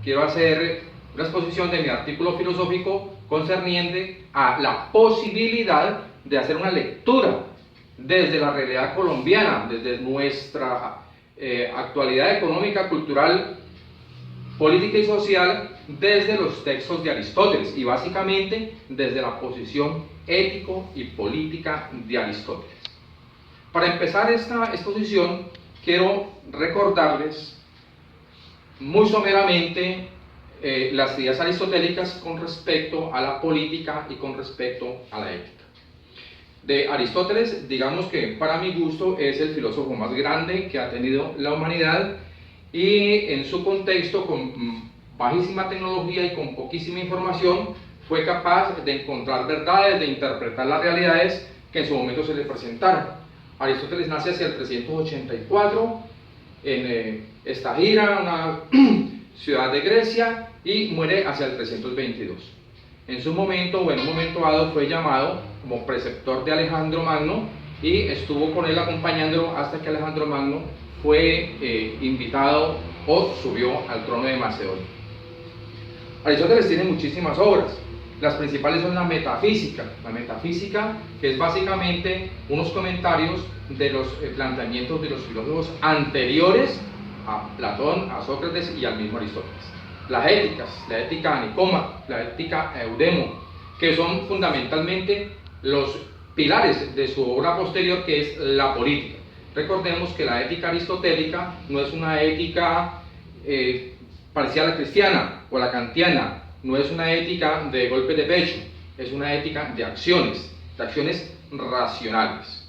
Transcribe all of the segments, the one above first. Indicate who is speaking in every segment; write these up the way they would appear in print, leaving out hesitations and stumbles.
Speaker 1: quiero hacer una exposición de mi artículo filosófico concerniente a la posibilidad de hacer una lectura desde la realidad colombiana, desde nuestra actualidad económica, cultural, política y social, desde los textos de Aristóteles y básicamente desde la posición ético y política de Aristóteles. Para empezar esta exposición quiero recordarles muy someramente las ideas aristotélicas con respecto a la política y con respecto a la ética. De Aristóteles, digamos que para mi gusto es el filósofo más grande que ha tenido la humanidad, y en su contexto, con bajísima tecnología y con poquísima información, fue capaz de encontrar verdades, de interpretar las realidades que en su momento se le presentaron. Aristóteles nace hacia el 384 en Estagira, una ciudad de Grecia, y muere hacia el 322. En su momento, o en un momento dado, fue llamado como preceptor de Alejandro Magno y estuvo con él acompañándolo hasta que Alejandro Magno fue invitado o subió al trono de Macedonia. Aristóteles tiene muchísimas obras. Las principales son la metafísica que es básicamente unos comentarios de los planteamientos de los filósofos anteriores a Platón, a Sócrates y al mismo Aristóteles. Las éticas, la ética Nicoma, la ética Eudemo, que son fundamentalmente los pilares de su obra posterior, que es la política. Recordemos que la ética aristotélica no es una ética parecida a la cristiana o a la kantiana, no es una ética de golpe de pecho, es una ética de acciones racionales.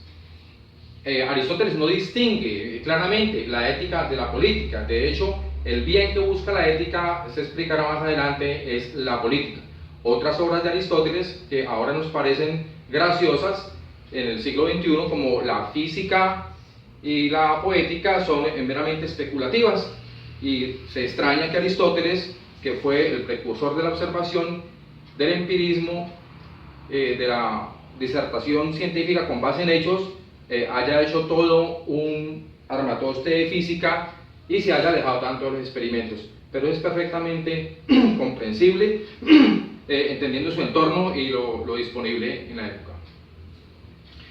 Speaker 1: Aristóteles no distingue claramente la ética de la política. De hecho, el bien que busca la ética, se explicará más adelante, es la política. Otras obras de Aristóteles que ahora nos parecen graciosas en el siglo XXI, como la física y la poética, son meramente especulativas, y se extraña que Aristóteles, que fue el precursor de la observación, del empirismo, de la disertación científica con base en hechos, haya hecho todo un armatoste de física y se haya alejado tanto de los experimentos. Pero es perfectamente comprensible, entendiendo su entorno y lo disponible en la época.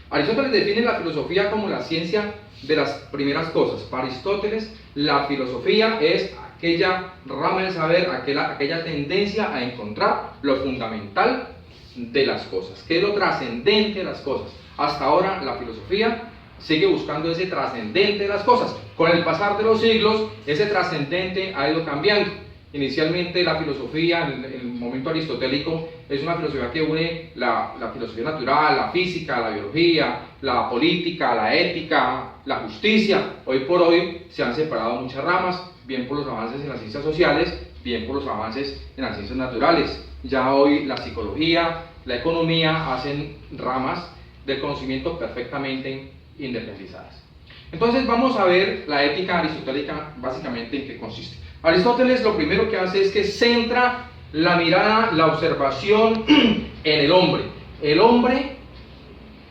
Speaker 1: Aristóteles define la filosofía como la ciencia de las primeras cosas. Para Aristóteles, la filosofía es aquella rama del saber, aquella tendencia a encontrar lo fundamental de las cosas, que es lo trascendente de las cosas. Hasta ahora la filosofía sigue buscando ese trascendente de las cosas. Con el pasar de los siglos, ese trascendente ha ido cambiando. Inicialmente la filosofía, en el momento aristotélico, es una filosofía que une la filosofía natural, la física, la biología, la política, la ética, la justicia. Hoy por hoy se han separado muchas ramas, bien por los avances en las ciencias sociales, bien por los avances en las ciencias naturales. Ya hoy la psicología, la economía hacen ramas del conocimiento perfectamente independizadas. Entonces vamos a ver la ética aristotélica básicamente en qué consiste. Aristóteles lo primero que hace es que centra la mirada, la observación en el hombre. El hombre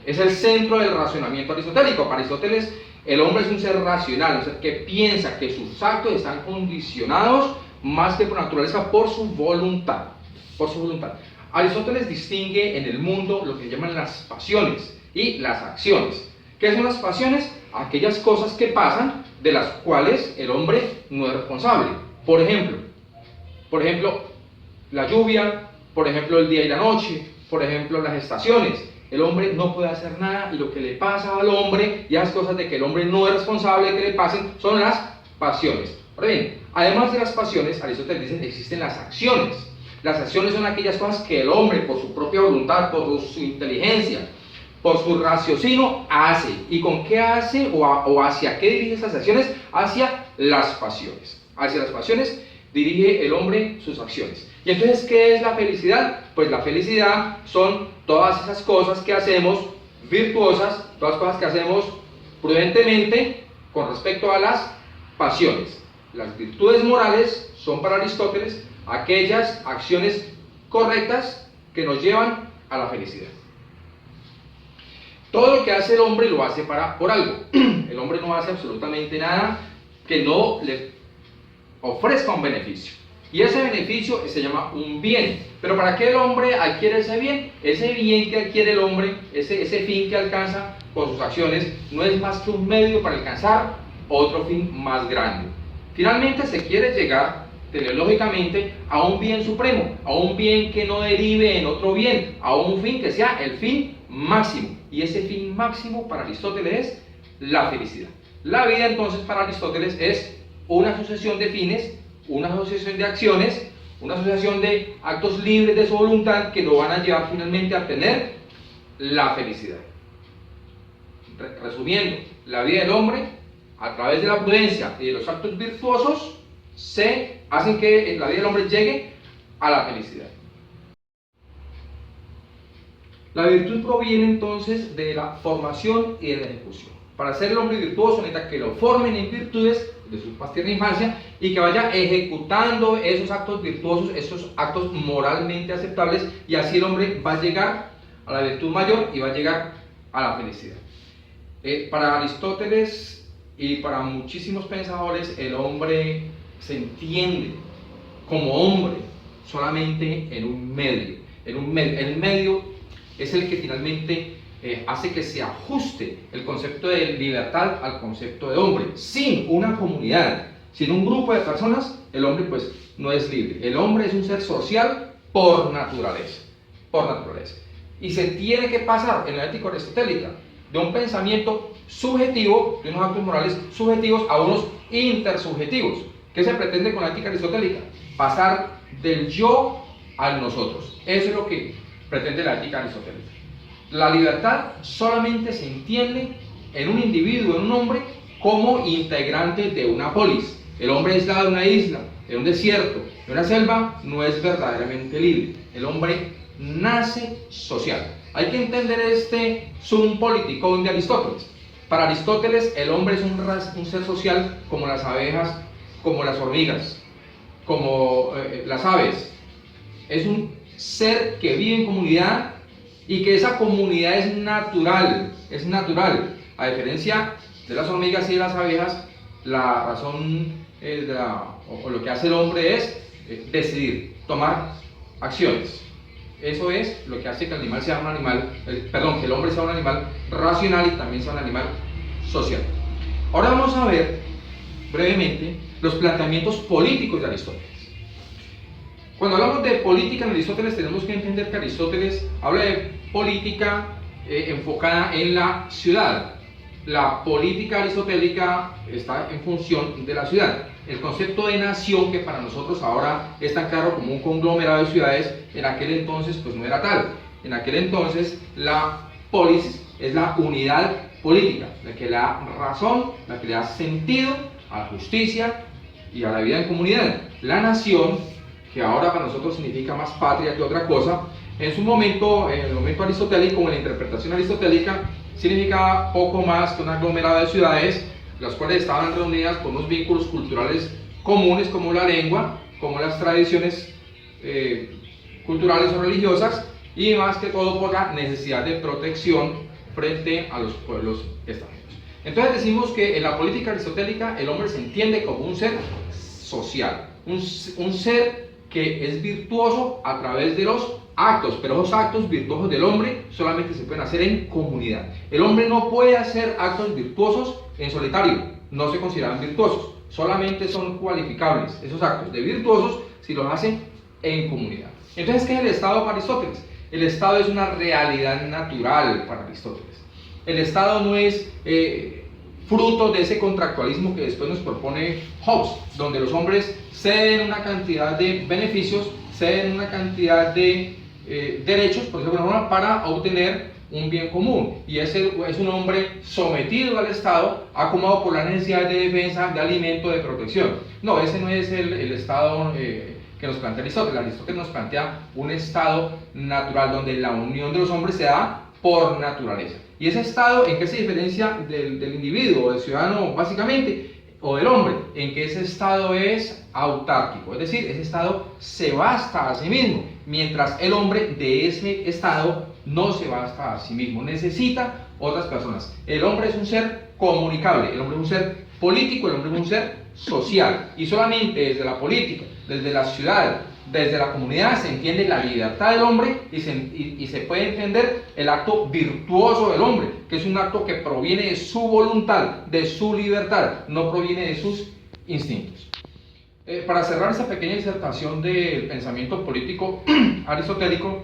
Speaker 1: es el centro del razonamiento aristotélico. Para Aristóteles, el hombre es un ser racional, un ser que piensa, que sus actos están condicionados más que por naturaleza por su voluntad. Aristóteles distingue en el mundo lo que llaman las pasiones y las acciones. ¿Qué son las pasiones? Aquellas cosas que pasan, de las cuales el hombre no es responsable. Por ejemplo, la lluvia, por ejemplo, el día y la noche, por ejemplo, las estaciones. El hombre no puede hacer nada, y lo que le pasa al hombre, y las cosas de que el hombre no es responsable de que le pasen, son las pasiones. Ahora bien, además de las pasiones, Aristóteles dice que existen las acciones. Las acciones son aquellas cosas que el hombre, por su propia voluntad, por su inteligencia, por su raciocinio, hace. ¿Y con qué hace o hacia qué dirige esas acciones? Hacia las pasiones. Hacia las pasiones dirige el hombre sus acciones. ¿Y entonces qué es la felicidad? Pues la felicidad son todas esas cosas que hacemos virtuosas, todas las cosas que hacemos prudentemente con respecto a las pasiones. Las virtudes morales son para Aristóteles aquellas acciones correctas que nos llevan a la felicidad. Todo lo que hace el hombre lo hace por algo. El hombre no hace absolutamente nada que no le ofrezca un beneficio. Y ese beneficio se llama un bien. Pero ¿para qué el hombre adquiere ese bien? Ese bien que adquiere el hombre, ese fin que alcanza con sus acciones, no es más que un medio para alcanzar otro fin más grande. Finalmente se quiere llegar teleológicamente a un bien supremo, a un bien que no derive en otro bien, a un fin que sea el fin máximo. Y ese fin máximo para Aristóteles es la felicidad. La vida entonces para Aristóteles es una sucesión de fines, una asociación de acciones, una asociación de actos libres de su voluntad que lo van a llevar finalmente a tener la felicidad. Resumiendo, la vida del hombre, a través de la prudencia y de los actos virtuosos, se hacen que la vida del hombre llegue a la felicidad. La virtud proviene entonces de la formación y de la ejecución. Para ser el hombre virtuoso necesita que lo formen en virtudes de su más tierna infancia y que vaya ejecutando esos actos virtuosos, esos actos moralmente aceptables, y así el hombre va a llegar a la virtud mayor y va a llegar a la felicidad. Para Aristóteles y para muchísimos pensadores, el hombre se entiende como hombre solamente en un medio. El medio es el que finalmente hace que se ajuste el concepto de libertad al concepto de hombre. Sin una comunidad, sin un grupo de personas, el hombre pues no es libre. El hombre es un ser social por naturaleza. Y se tiene que pasar en la ética aristotélica de un pensamiento subjetivo, de unos actos morales subjetivos, a unos intersubjetivos. ¿Qué se pretende con la ética aristotélica? Pasar del yo al nosotros. Eso es lo que pretende la ética aristotélica. La libertad solamente se entiende en un individuo, en un hombre, como integrante de una polis. El hombre aislado de una isla, de un desierto, de una selva, no es verdaderamente libre. El hombre nace social. Hay que entender este sum politikon de Aristóteles. Para Aristóteles, el hombre es un ser social como las abejas, como las hormigas, como las aves. Es un ser que vive en comunidad y que esa comunidad es natural. A diferencia de las hormigas y de las abejas, la razón o lo que hace el hombre es decidir, tomar acciones. Eso es lo que hace que el animal sea un animal, que el hombre sea un animal racional y también sea un animal social. Ahora vamos a ver brevemente los planteamientos políticos de Aristóteles. Cuando hablamos de política en Aristóteles, tenemos que entender que Aristóteles habla de política enfocada en la ciudad. La política aristotélica está en función de la ciudad. El concepto de nación, que para nosotros ahora es tan claro como un conglomerado de ciudades, en aquel entonces pues no era tal. En aquel entonces la polis es la unidad política, la que le da razón, la que le da sentido a la justicia y a la vida en comunidad. La nación, que ahora para nosotros significa más patria que otra cosa, en su momento, en el momento aristotélico, en la interpretación aristotélica, significaba poco más que un aglomerado de ciudades, las cuales estaban reunidas por unos vínculos culturales comunes, como la lengua, como las tradiciones culturales o religiosas, y más que todo por la necesidad de protección frente a los pueblos extranjeros. Entonces decimos que en la política aristotélica el hombre se entiende como un ser social, un ser que es virtuoso a través de los actos, pero esos actos virtuosos del hombre solamente se pueden hacer en comunidad. El hombre no puede hacer actos virtuosos en solitario, no se consideran virtuosos, solamente son cualificables esos actos de virtuosos si los hacen en comunidad. Entonces, ¿qué es el Estado para Aristóteles? El Estado es una realidad natural para Aristóteles. El Estado no es fruto de ese contractualismo que después nos propone Hobbes, donde los hombres ceden una cantidad de beneficios, ceden una cantidad de derechos, por ejemplo, para obtener un bien común, y ese es un hombre sometido al Estado, acomodado por la necesidad de defensa, de alimento, de protección. No, ese no es el Estado que nos plantea Aristóteles. Aristóteles nos plantea un Estado natural donde la unión de los hombres se da por naturaleza. ¿Y ese Estado en qué se diferencia del individuo o del ciudadano básicamente? O del hombre, en que ese Estado es autárquico, es decir, ese Estado se basta a sí mismo, mientras el hombre de ese Estado no se basta a sí mismo, necesita otras personas. El hombre es un ser comunicable, el hombre es un ser político, el hombre es un ser social, y solamente desde la política, desde la ciudad, desde la comunidad, se entiende la libertad del hombre y se puede entender el acto virtuoso del hombre, que es un acto que proviene de su voluntad, de su libertad, no proviene de sus instintos. Para cerrar esta pequeña disertación del pensamiento político aristotélico,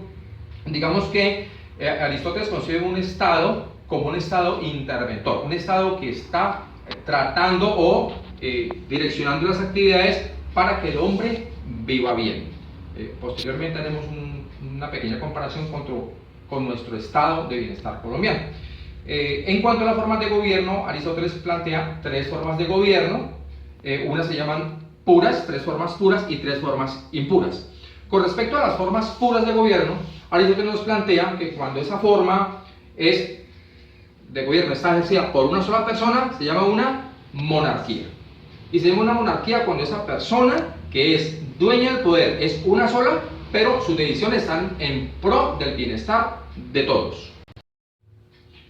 Speaker 1: digamos que Aristóteles concibe un Estado como un Estado interventor, un Estado que está tratando o direccionando las actividades para que el hombre viva bien. Posteriormente haremos una pequeña comparación con nuestro estado de bienestar colombiano. En cuanto a las formas de gobierno, Aristóteles plantea tres formas de gobierno. Unas se llaman puras, tres formas puras y tres formas impuras. Con respecto a las formas puras de gobierno, Aristóteles nos plantea que cuando esa forma de gobierno está ejercida por una sola persona, se llama una monarquía. Y se llama una monarquía cuando esa persona que es dueña del poder es una sola, pero sus decisiones están en pro del bienestar de todos.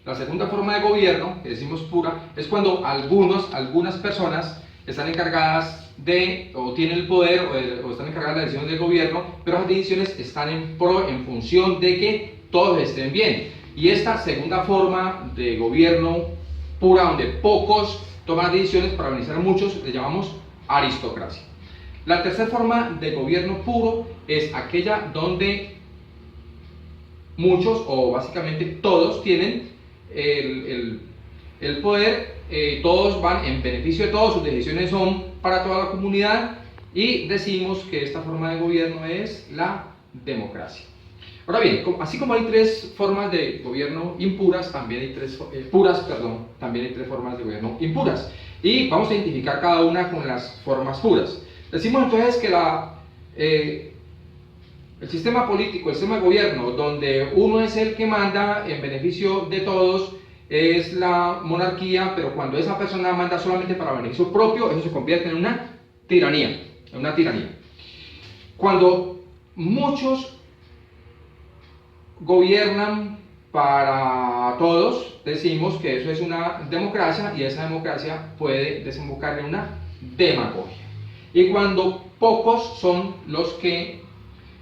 Speaker 1: La segunda forma de gobierno, que decimos pura, es cuando algunas personas están encargadas o tienen el poder o están encargadas de las decisiones del gobierno, pero las decisiones están en función de que todos estén bien. Y esta segunda forma de gobierno pura, donde pocos toman decisiones para beneficiar a muchos, le llamamos aristocracia. La tercera forma de gobierno puro es aquella donde muchos o básicamente todos tienen el poder, todos van en beneficio de todos, sus decisiones son para toda la comunidad y decimos que esta forma de gobierno es la democracia. Ahora bien, así como hay tres formas de gobierno impuras, también hay tres formas de gobierno impuras. Y vamos a identificar cada una con las formas puras. Decimos entonces que el sistema político, el sistema de gobierno, donde uno es el que manda en beneficio de todos, es la monarquía, pero cuando esa persona manda solamente para beneficio propio, eso se convierte en una tiranía. Cuando muchos gobiernan para todos, decimos que eso es una democracia y esa democracia puede desembocar en una demagogia. Y cuando pocos son los que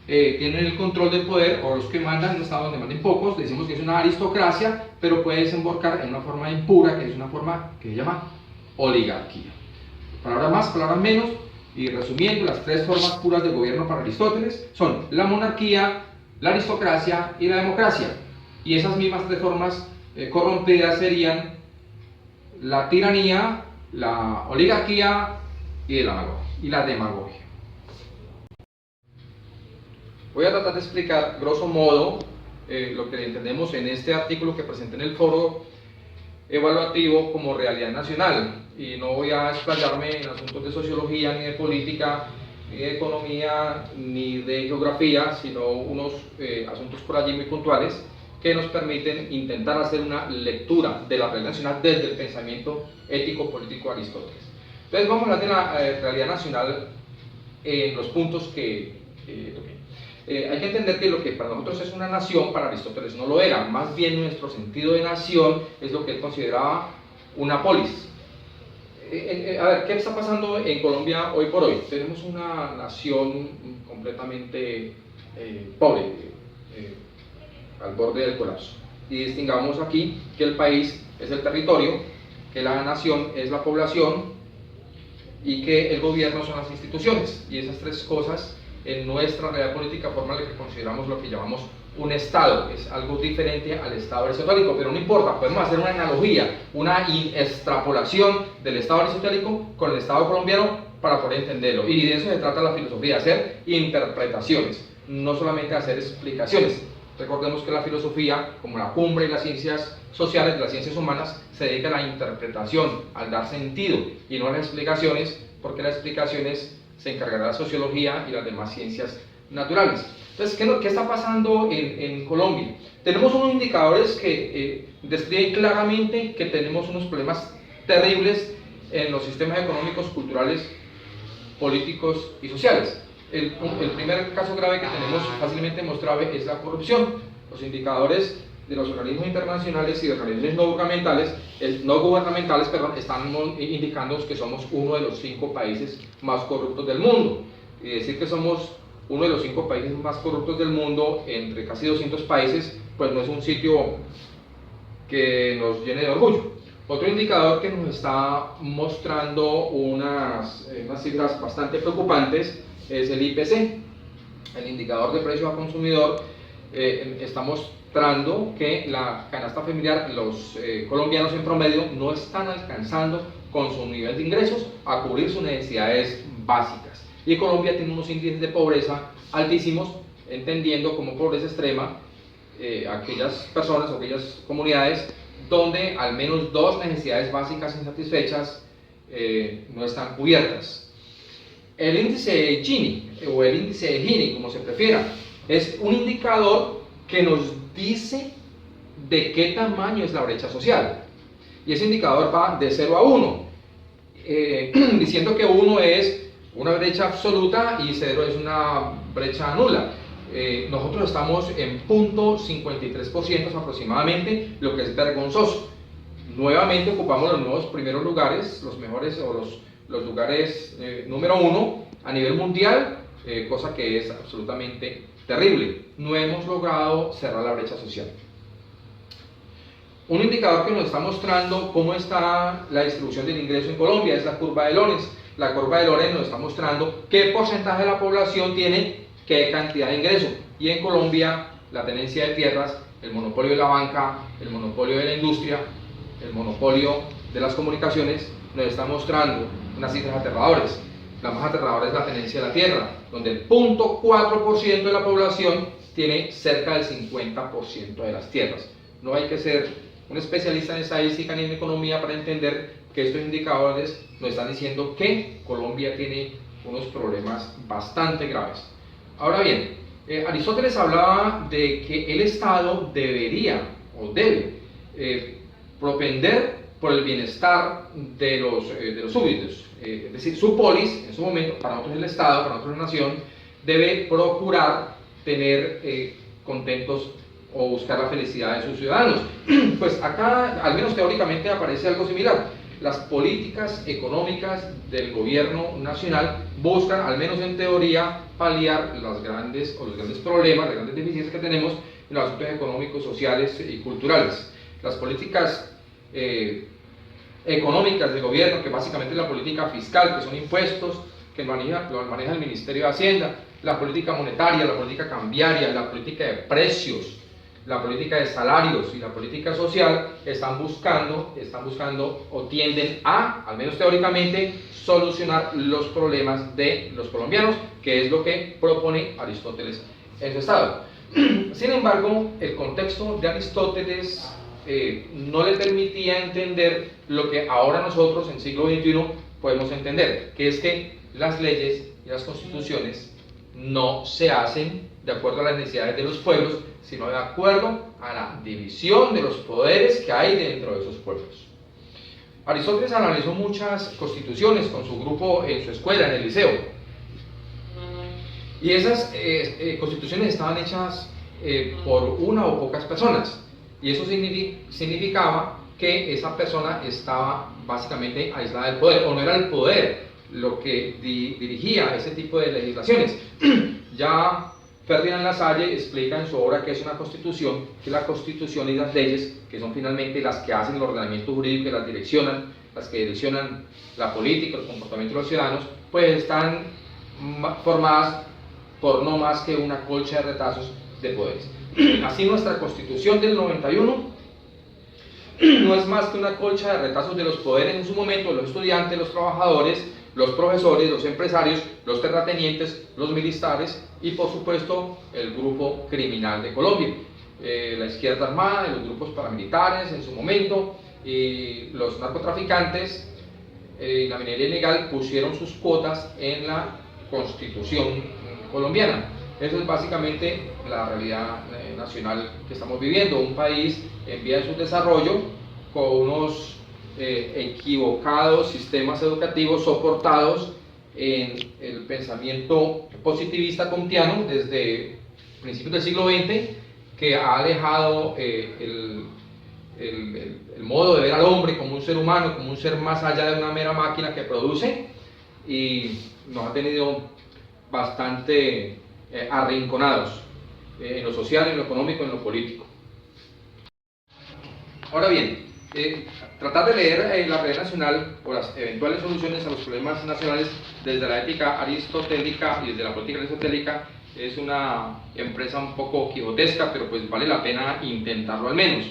Speaker 1: tienen el control del poder o los que mandan en un estado donde manden pocos, decimos que es una aristocracia, pero puede desembocar en una forma impura, que es una forma que se llama oligarquía. Palabras más, palabras menos, y resumiendo, las tres formas puras de gobierno para Aristóteles son la monarquía, la aristocracia y la democracia. Y esas mismas tres formas corrompidas serían la tiranía, la oligarquía y la demagogia. Voy a tratar de explicar, grosso modo, lo que entendemos en este artículo que presenté en el foro evaluativo como realidad nacional. Y no voy a explayarme en asuntos de sociología, ni de política, ni de economía, ni de geografía, sino unos asuntos por allí muy puntuales que nos permiten intentar hacer una lectura de la realidad nacional desde el pensamiento ético-político de Aristóteles. Entonces vamos a hablar de la realidad nacional en los puntos que toqué. Hay que entender que lo que para nosotros es una nación, para Aristóteles no lo era. Más bien nuestro sentido de nación es lo que él consideraba una polis. A ver, ¿qué está pasando en Colombia hoy por hoy? Tenemos una nación completamente pobre, al borde del colapso. Y distingamos aquí que el país es el territorio, que la nación es la población y que el gobierno son las instituciones. Y esas tres cosas en nuestra realidad política forman lo que consideramos lo que llamamos un Estado. Es algo diferente al Estado aristotélico, pero no importa, podemos hacer una analogía, una extrapolación del Estado aristotélico con el Estado colombiano para poder entenderlo. Y de eso se trata la filosofía, hacer interpretaciones, no solamente hacer explicaciones. Recordemos que la filosofía, como la cumbre de las ciencias sociales, de las ciencias humanas, se dedica a la interpretación, al dar sentido, y no a las explicaciones, porque las explicaciones se encargará la sociología y las demás ciencias naturales. Entonces, ¿qué está pasando en Colombia? Tenemos unos indicadores que describen claramente que tenemos unos problemas terribles en los sistemas económicos, culturales, políticos y sociales. El primer caso grave que tenemos fácilmente mostrable es la corrupción. Los indicadores de los organismos internacionales y de organizaciones no gubernamentales, están indicando que somos uno de los 5 países más corruptos del mundo. y decir que somos uno de los 5 países más corruptos del mundo, entre casi 200 países, pues no es un sitio que nos llene de orgullo. Otro indicador que nos está mostrando unas cifras bastante preocupantes es el IPC, el indicador de precios al consumidor. Está mostrando que la canasta familiar, los colombianos en promedio, no están alcanzando con su nivel de ingresos a cubrir sus necesidades básicas. Y Colombia tiene unos índices de pobreza altísimos, entendiendo como pobreza extrema aquellas personas o aquellas comunidades donde al menos 2 necesidades básicas insatisfechas no están cubiertas. El índice de Gini, o el índice de Gini, como se prefiera, es un indicador que nos dice de qué tamaño es la brecha social. Y ese indicador va de 0 a 1, diciendo que 1 es una brecha absoluta y 0 es una brecha nula. Nosotros estamos en 0.53% aproximadamente, lo que es vergonzoso. Nuevamente ocupamos los nuevos primeros lugares, los mejores o los lugares número 1 a nivel mundial, cosa que es absolutamente terrible. No hemos logrado cerrar la brecha social. Un indicador que nos está mostrando cómo está la distribución del ingreso en Colombia es la curva de Lorenz. La curva de Lorenz nos está mostrando qué porcentaje de la población tiene qué cantidad de ingreso. Y en Colombia, la tenencia de tierras, el monopolio de la banca, el monopolio de la industria, el monopolio de las comunicaciones, nos está mostrando unas cifras aterradoras. La más aterradora es la tenencia de la tierra, donde el 0.4% de la población tiene cerca del 50% de las tierras. No hay que ser un especialista en estadística ni en economía para entender que estos indicadores nos están diciendo que Colombia tiene unos problemas bastante graves. Ahora bien, Aristóteles hablaba de que el Estado debería o debe propender por el bienestar de los súbditos, es decir, su polis, en su momento, para nosotros el Estado, para nosotros la nación, debe procurar tener contentos o buscar la felicidad de sus ciudadanos. Pues acá, al menos teóricamente, aparece algo similar. Las políticas económicas del gobierno nacional buscan, al menos en teoría, paliar los grandes problemas, las grandes deficiencias que tenemos en los asuntos económicos, sociales y culturales. Las políticas económicas del gobierno, que básicamente es la política fiscal, que son impuestos, que lo maneja el Ministerio de Hacienda, la política monetaria, la política cambiaria, la política de precios, la política de salarios y la política social, están buscando o tienden a, al menos teóricamente, solucionar los problemas de los colombianos, que es lo que propone Aristóteles en su Estado. Sin embargo, el contexto de Aristóteles no le permitía entender lo que ahora nosotros en siglo XXI podemos entender, que es que las leyes y las constituciones no se hacen de acuerdo a las necesidades de los pueblos, sino de acuerdo a la división de los poderes que hay dentro de esos pueblos. Aristóteles analizó muchas constituciones con su grupo en su escuela, en el liceo, y esas constituciones estaban hechas por una o pocas personas, y eso significaba que esa persona estaba básicamente aislada del poder, o no era el poder lo que dirigía ese tipo de legislaciones. Ya Ferdinand Lasalle explica en su obra que es una constitución, que la constitución y las leyes, que son finalmente las que hacen el ordenamiento jurídico, las que direccionan la política, el comportamiento de los ciudadanos, pues están formadas por no más que una colcha de retazos de poderes. Así nuestra constitución del 91 no es más que una colcha de retazos de los poderes en su momento, los estudiantes, los trabajadores, los profesores, los empresarios, los terratenientes, los militares y por supuesto el grupo criminal de Colombia, la izquierda armada, los grupos paramilitares en su momento, y los narcotraficantes y la minería ilegal pusieron sus cuotas en la constitución colombiana. Eso es básicamente la realidad nacional que estamos viviendo, un país en vía de su desarrollo con unos equivocados sistemas educativos soportados en el pensamiento positivista kantiano desde principios del siglo XX, que ha alejado el modo de ver al hombre como un ser humano, como un ser más allá de una mera máquina que produce, y nos ha tenido bastante arrinconados en lo social, en lo económico, en lo político. Ahora bien, tratar de leer la realidad nacional o las eventuales soluciones a los problemas nacionales desde la ética aristotélica y desde la política aristotélica es una empresa un poco quijotesca, pero pues vale la pena intentarlo al menos.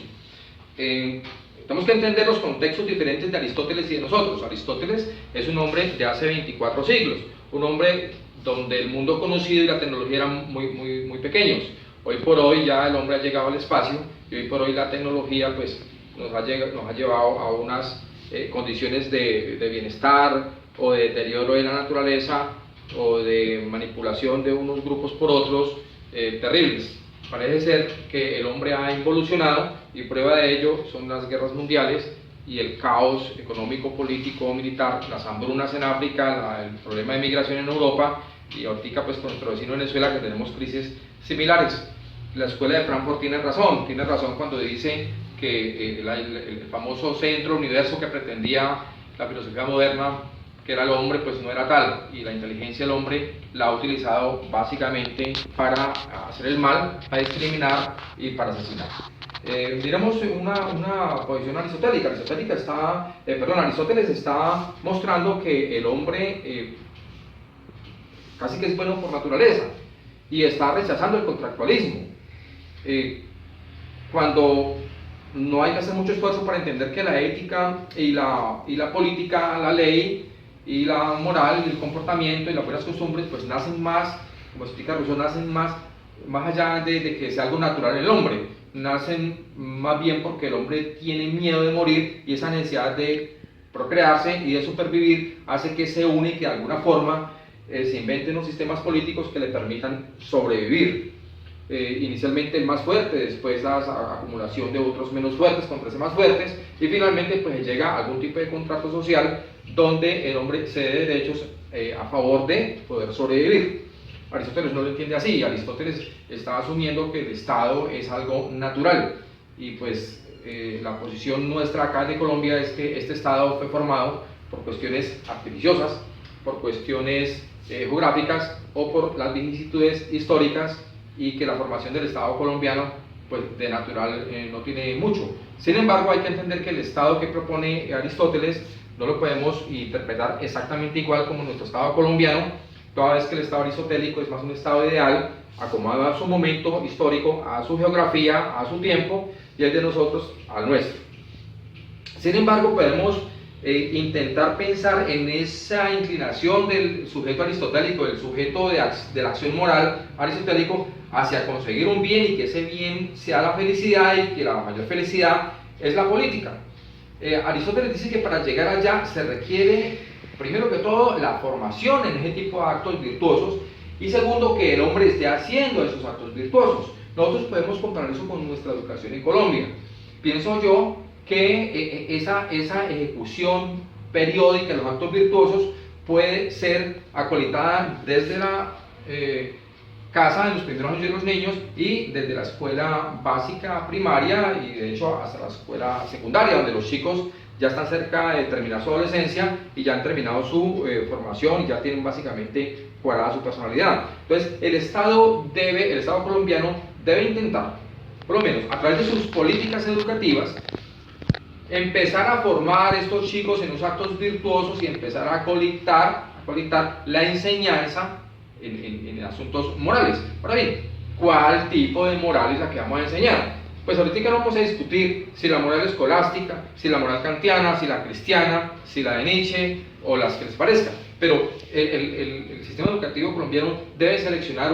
Speaker 1: Tenemos que entender los contextos diferentes de Aristóteles y de nosotros. Aristóteles es un hombre de hace 24 siglos, un hombre donde el mundo conocido y la tecnología eran muy pequeños. Hoy por hoy ya el hombre ha llegado al espacio y hoy por hoy la tecnología pues nos ha llevado a unas condiciones de bienestar o de deterioro de la naturaleza o de manipulación de unos grupos por otros terribles. Parece ser que el hombre ha involucionado y prueba de ello son las guerras mundiales y el caos económico, político, militar, las hambrunas en África, el problema de migración en Europa y ahorita pues con nuestro vecino Venezuela que tenemos crisis similares. La escuela de Frankfurt tiene razón cuando dice que el famoso centro, universo que pretendía la filosofía moderna, que era el hombre, pues no era tal, y la inteligencia del hombre la ha utilizado básicamente para hacer el mal, para discriminar y para asesinar. Miremos una posición aristotélica. Aristóteles está mostrando que el hombre casi que es bueno por naturaleza y está rechazando el contractualismo. Cuando no hay que hacer mucho esfuerzo para entender que la ética y la política, la ley y la moral y el comportamiento y las buenas costumbres pues nacen más, como explica Rousseau, nacen más allá de que sea algo natural en el hombre, nacen más bien porque el hombre tiene miedo de morir y esa necesidad de procrearse y de supervivir hace que se une y que de alguna forma se inventen unos sistemas políticos que le permitan sobrevivir. Inicialmente el más fuerte, después la acumulación de otros menos fuertes contra ese más fuertes y finalmente pues llega a algún tipo de contrato social donde el hombre cede derechos a favor de poder sobrevivir. Aristóteles no lo entiende así. Aristóteles está asumiendo que el Estado es algo natural y pues la posición nuestra acá de Colombia es que este Estado fue formado por cuestiones artificiosas, por cuestiones geográficas o por las vicisitudes históricas y que la formación del Estado colombiano pues de natural no tiene mucho. Sin embargo, hay que entender que el Estado que propone Aristóteles no lo podemos interpretar exactamente igual como nuestro Estado colombiano, toda vez que el Estado aristotélico es más un Estado ideal, acomodado a su momento histórico, a su geografía, a su tiempo, y el de nosotros al nuestro. Sin embargo, podemos intentar pensar en esa inclinación del sujeto aristotélico, del sujeto de la acción moral aristotélico hacia conseguir un bien y que ese bien sea la felicidad y que la mayor felicidad es la política. Aristóteles dice que para llegar allá se requiere, primero que todo, la formación en ese tipo de actos virtuosos y segundo, que el hombre esté haciendo esos actos virtuosos. Nosotros podemos comparar eso con nuestra educación en Colombia. Pienso yo que esa ejecución periódica de los actos virtuosos puede ser acolitada desde la casa en los primeros años de los niños y desde la escuela básica primaria y de hecho hasta la escuela secundaria, donde los chicos ya están cerca de terminar su adolescencia y ya han terminado su formación y ya tienen básicamente cuadrada su personalidad. Entonces el Estado colombiano debe intentar, por lo menos a través de sus políticas educativas, empezar a formar a estos chicos en los actos virtuosos y empezar a acolitar la enseñanza en asuntos morales. Ahora bien, ¿cuál tipo de moral es la que vamos a enseñar? Pues ahorita no vamos a discutir si la moral escolástica, si la moral kantiana, si la cristiana, si la de Nietzsche o las que les parezca. Pero el sistema educativo colombiano debe seleccionar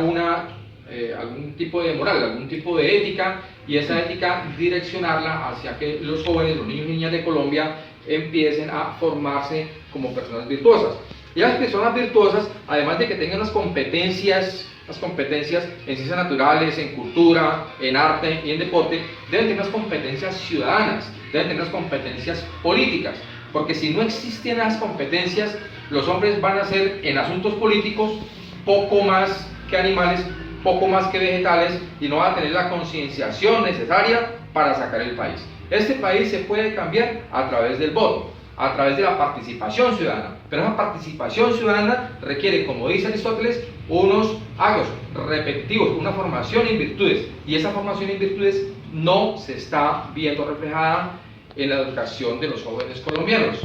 Speaker 1: algún tipo de moral, algún tipo de ética y esa ética direccionarla hacia que los jóvenes, los niños y niñas de Colombia empiecen a formarse como personas virtuosas. Y las personas virtuosas, además de que tengan las competencias en ciencias naturales, en cultura, en arte y en deporte, deben tener las competencias ciudadanas, deben tener las competencias políticas, porque si no existen las competencias, los hombres van a ser en asuntos políticos poco más que animales, poco más que vegetales y no van a tener la concienciación necesaria para sacar el país. Este país se puede cambiar a través del voto, a través de la participación ciudadana, pero esa participación ciudadana requiere, como dice Aristóteles, unos actos repetitivos, una formación en virtudes, y esa formación en virtudes no se está viendo reflejada en la educación de los jóvenes colombianos.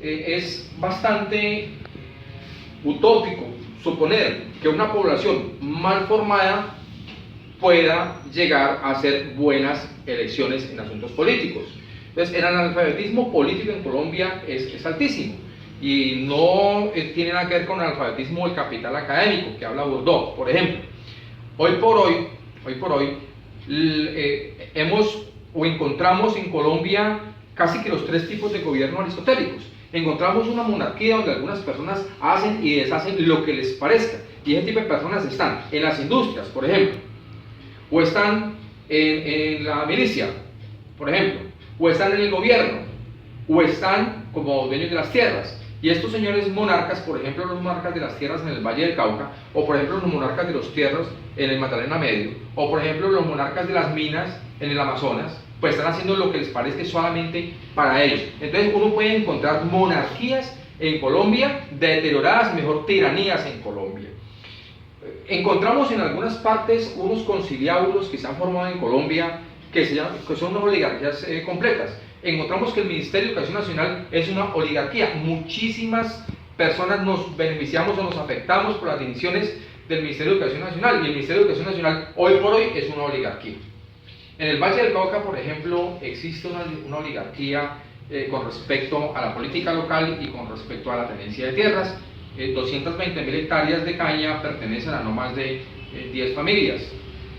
Speaker 1: Es bastante utópico suponer que una población mal formada pueda llegar a hacer buenas elecciones en asuntos políticos. Entonces, el analfabetismo político en Colombia es altísimo, y no tiene nada que ver con el analfabetismo del capital académico que habla Bourdieu, por ejemplo. Hoy por hoy encontramos en Colombia casi que los tres tipos de gobierno aristotélicos. Encontramos una monarquía donde algunas personas hacen y deshacen lo que les parezca, y ese tipo de personas están en las industrias, por ejemplo, o están en la milicia, por ejemplo, o están en el gobierno, o están como dueños de las tierras. Y estos señores monarcas, por ejemplo los monarcas de las tierras en el Valle del Cauca, o por ejemplo los monarcas de los tierras en el Magdalena Medio, o por ejemplo los monarcas de las minas en el Amazonas, pues están haciendo lo que les parece solamente para ellos. Entonces uno puede encontrar monarquías en Colombia deterioradas, mejor tiranías en Colombia. Encontramos en algunas partes unos conciliábulos que se han formado en Colombia que son unas oligarquías completas. Encontramos que el Ministerio de Educación Nacional es una oligarquía. Muchísimas personas nos beneficiamos o nos afectamos por las decisiones del Ministerio de Educación Nacional, y el Ministerio de Educación Nacional hoy por hoy es una oligarquía. En el Valle del Cauca, por ejemplo, existe una oligarquía con respecto a la política local y con respecto a la tenencia de tierras. 220.000 hectáreas de caña pertenecen a no más de 10 familias.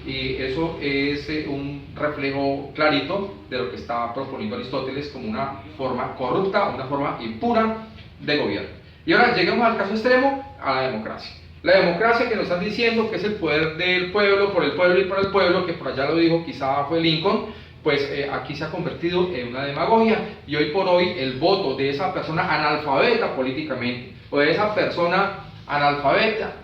Speaker 1: Y eso es un reflejo clarito de lo que está proponiendo Aristóteles como una forma corrupta, una forma impura de gobierno. Y ahora llegamos al caso extremo, a la democracia. La democracia que nos están diciendo que es el poder del pueblo, por el pueblo y para el pueblo, que por allá lo dijo, quizá fue Lincoln, pues aquí se ha convertido en una demagogia, y hoy por hoy el voto de esa persona analfabeta políticamente, o de esa persona analfabeta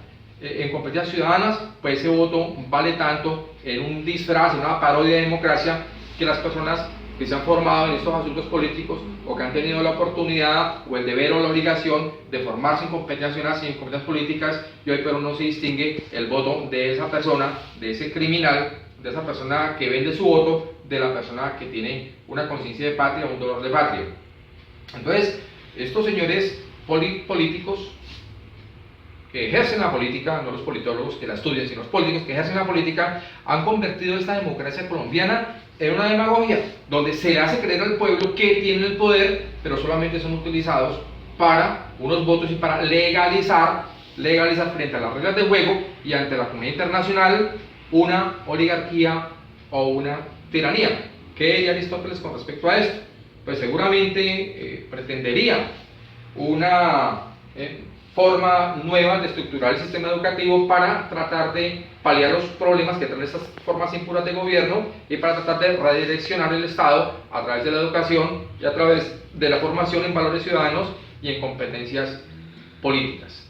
Speaker 1: en competencias ciudadanas, pues ese voto vale tanto en un disfraz, en una parodia de democracia, que las personas que se han formado en estos asuntos políticos, o que han tenido la oportunidad o el deber o la obligación de formarse en competencias ciudadanas y en competencias políticas, y hoy pero no se distingue el voto de esa persona, de ese criminal, de esa persona que vende su voto, de la persona que tiene una conciencia de patria, un dolor de patria. Entonces, estos señores políticos que ejercen la política, no los politólogos que la estudian, sino los políticos que ejercen la política, han convertido esta democracia colombiana en una demagogia, donde se hace creer al pueblo que tiene el poder, pero solamente son utilizados para unos votos y para legalizar frente a las reglas de juego y ante la comunidad internacional una oligarquía o una tiranía. ¿Qué diría Aristóteles con respecto a esto? Pues seguramente pretendería una forma nueva de estructurar el sistema educativo para tratar de paliar los problemas que traen estas formas impuras de gobierno, y para tratar de redireccionar el Estado a través de la educación y a través de la formación en valores ciudadanos y en competencias políticas.